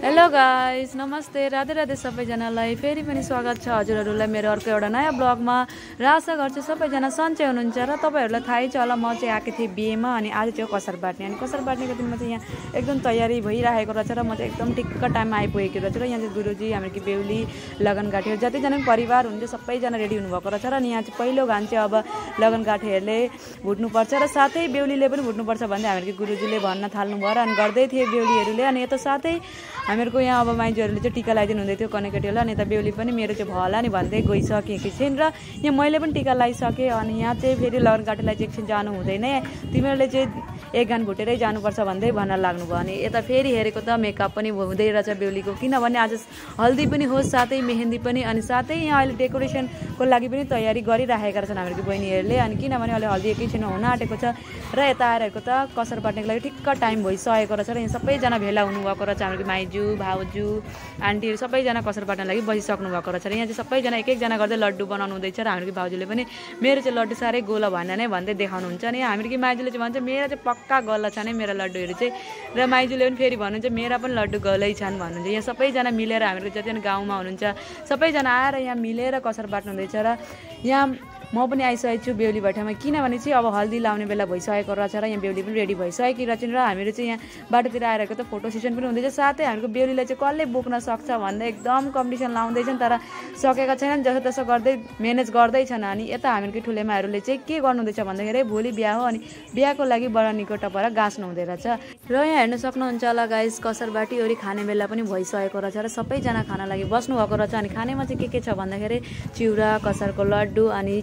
Hello guys, नमस्ते, राधे राधे सबैजनालाई। फेरि पनि स्वागत छ हजुरहरूलाई मेरो अर्को एउटा नयाँ ब्लगमा। र आशा गर्छु सबैजना सन्चै हुनुहुन्छ। र तपाईँहरूलाई थाहै छ होला, म चाहिँ आएको थिएँ बिहेमा अनि आज चाहिँ कसार बाट्ने। अनि कसार बाट्नेको दिनमा चाहिँ यहाँ एकदम तयारी भइरहेको रहेछ र म चाहिँ एकदम ठिक्क टाइममा आइपुगेको रहेछ। र यहाँ चाहिँ गुरुजी, हाम्रो बेहुली, लगनगाठीहरू जतिजना पनि परिवार हुनुहुन्छ सबैजना रेडी हुनुभएको रहेछ। र यहाँ चाहिँ पहिलो घान चाहिँ अब लगनगाठीहरूले भुट्नुपर्छ र साथै बेहुलीले पनि भुट्नुपर्छ भन्दै हाम्रो गुरुजीले भन्न थाल्नु भयो। र अनि गर्दै थिए बेहुलीहरूले। अनि यता साथै हामीहरूको यहाँ अब माइजूहरूले चाहिँ टिका लगाइदिनु हुँदै थियो कनेकेटीहरूलाई। अनि यता बेहुली पनि मेरो चाहिँ भयो होला नि भन्दै गइसकेकी छिन्। र यहाँ मैले पनि टिका लगाइसकेँ। अनि यहाँ चाहिँ फेरि लगनगाठीलाई चाहिँ एकछिन जानु हुँदैन, तिमीहरूले चाहिँ एक गान भुटेरै जानुपर्छ भन्दै भन्न लाग्नुभयो। अनि यता फेरि हेरेको त मेकअप पनि हुँदै रहेछ बेहुलीको, किनभने आज हल्दी पनि होस् साथै मेहेन्दी पनि। अनि साथै यहाँ अहिले डेकोरेसनको लागि पनि तयारी गरिराखेका रहेछन् हाम्रो बहिनीहरूले। अनि किनभने अहिले हल्दी एकैछिन हुन आँटेको छ र यता आएर त कसार बाट्नेको लागि ठिक्क टाइम भइसकेको रहेछ। र यहाँ सबैजना भेला हुनुभएको रहेछ, हाम्रो माइजू, भाउजू, आन्टीहरू सबैजना कसार बाट्न लागि बसिसक्नु भएको रहेछ। र यहाँ चाहिँ सबैजना एक एकजना गर्दै लड्डु बनाउनु हुँदैछ। र हाम्रो भाउजूले पनि मेरो चाहिँ लड्डु साह्रै गोला भनेर नै भन्दै देखाउनुहुन्छ। अनि हाम्रो माइजूले चाहिँ भन्छ मेरो चाहिँ पक्का गल्ला छ नै मेरो लड्डुहरू चाहिँ। र माइजूले पनि फेरि भन्नुहुन्छ मेरा पनि लड्डु गलै छन् भन्नुहुन्छ। यहाँ सबैजना मिलेर हाम्रो जतिजना गाउँमा हुनुहुन्छ सबैजना आएर यहाँ मिलेर कसार बाट्नु हुँदैछ। र यहाँ म पनि आइसकेको छु बेहुली भट्टामा, किनभने चाहिँ अब हल्दी लाउने बेला भइसकेको रहेछ। र यहाँ बेहुली पनि रेडी भइसकेकी रहेछन्। र हामीहरू चाहिँ यहाँ बाटोतिर आएको त फोटो सेसन पनि हुँदैछ। साथै हाम्रो बेहुलीलाई चाहिँ कसले बोक्न सक्छ भन्दै एकदम कम्पिटिसन लाउँदैछन्, तर सकेका छैनन्, जसो तसो गर्दै म्यानेज गर्दैछन्। अनि यता हाम्रो ठुलेमाहरूले चाहिँ के गर्नुहुँदैछ भन्दाखेरि भोलि बिहा हो, अनि बिहाको लागि बरानीको टपरा गाँच्नु हुँदै रहेछ। र यहाँ हेर्न सक्नुहुन्छ होला गाइस, कसार बाटीओरी खाने बेला पनि भइसकेको रहेछ। र सबैजना खाना लागि बस्नुभएको रहेछ। अनि खानेमा चाहिँ के छ भन्दाखेरि चिउरा, कसारको लड्डु अनि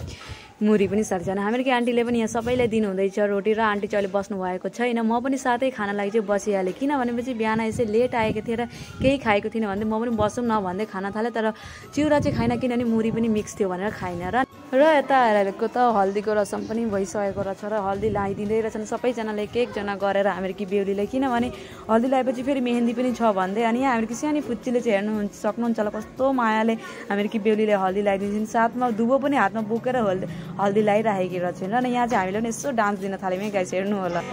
मुरी पनि साथीजना हाम्रो आन्टीले पनि यहाँ सबैलाई दिनुहुँदैछ रोटी। र आन्टी चाहिँ अहिले बस्नु भएको छैन, म पनि साथै खाना लागि चाहिँ बसिहालेँ, किनभनेपछि बिहान यसै लेट आएको थिएँ र केही खाएको थिइनँ भन्दै म पनि बसौँ न भन्दै खाना थालेँ। तर चिउरा चाहिँ खाइन, किनभने मुरी पनि मिक्स थियो भनेर खाइन। र यता हेरेको त हल्दीको रसम पनि भइसकेको रहेछ। र हल्दी लगाइदिँदै रहेछन् सबैजनाले एक एकजना गरेर हाम्रो बेहुलीलाई, किनभने हल्दी लगाएपछि फेरि मेहेन्दी पनि छ भन्दै। अनि यहाँ हाम्रो सानो फुच्चीले चाहिँ हेर्नु सक्नुहुन्छ होला कस्तो मायाले हाम्रो बेहुलीले हल्दी लगाइदिन्छन्, साथमा दुबो पनि हातमा बोकेर हल्दी लगाइराखेकी रहेछन्। र यहाँ चाहिँ हामीले पनि यसो डान्स दिन थाल्यौँ है गाइस, हेर्नु होला।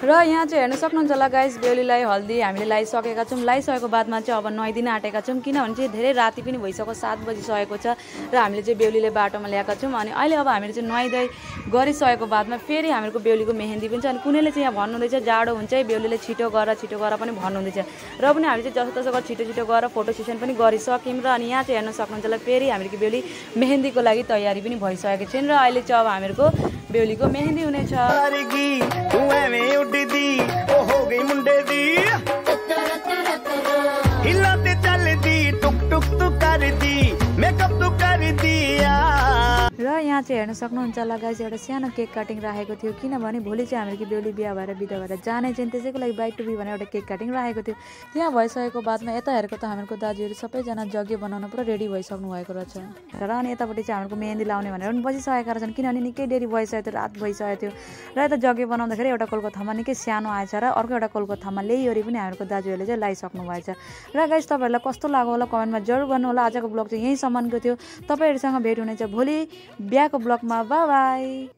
र यहाँ चाहिँ हेर्न सक्नुहुन्छ होला गाइस, बेहुलीलाई हल्दी हामीले लगाइसकेका छौँ। लगाइसकेको बादमा चाहिँ अब नुहाइदिन आँटेका छौँ, किनभने चाहिँ धेरै राति पनि भइसक्यो, 7 बजिसकेको छ। र हामीले चाहिँ बेहुलीले बाटोमा ल्याएका छौँ। अनि अहिले अब हामीले चाहिँ नुहाइधुवाइ गरिसकेको बादमा फेरि हाम्रो बेहुलीको मेहेन्दी पनि छ। अनि कुनैले चाहिँ यहाँ भन्नुहुँदैछ जाडो हुन्छ है, बेहुलीले छिटो गर पनि भन्नुहुँदैछ। र पनि हामीले चाहिँ जस्तो तसो छिटो गएर फोटो सेसन पनि गरिसक्यौँ। र अनि यहाँ चाहिँ हेर्न सक्नुहुन्छ होला फेरि हाम्रो बेहुली मेहेन्दीको लागि तयारी पनि भइसकेको छिन्। र अहिले चाहिँ अब हाम्रो बेहुलीको मेहेन्दी हुनेछ। हो गई मुंडे दी हिला ते चल दी टुक टुक तू कर दी मेकअप तू कर दिया। र यहाँ चाहिँ हेर्न सक्नुहुन्छ होला गाइस, एउटा सानो केक काटिङ राखेको थियो, किनभने भोलि चाहिँ हाम्रो बेहुली बिहा भएर बिदा भएर जाने चाहिँ त्यसैको लागि बाइक टु बी भनेर एउटा केक काटिङ राखेको थियो। त्यहाँ भइसकेको बादमा यता हेरेको त हाम्रो दाजुहरू सबैजना जग्गे बनाउन पुरा रेडी भइसक्नु भएको रहेछ। र अनि यतापट्टि चाहिँ हाम्रो मेहेन्दी लाउने भनेर पनि बसिसकेका रहेछन्, किनभने निकै देरी भइसकेको थियो, रात भइसकेको थियो। र यता जग्गे बनाउँदाखेरि एउटा कोलको थामा निकै सानो आएछ र अर्को एउटा कोलको थामा ल्याइवरी पनि हाम्रो दाजुहरूले चाहिँ लगाइसक्नु भएछ। र गाइस तपाईँहरूलाई कस्तो लाग्यो होला कमेन्टमा जरुर गर्नु होला। आजको ब्लग चाहिँ यहीँसम्मको थियो, तपाईँहरूसँग भेट हुनेछ भोलि बिहाको ब्लगमा। By by.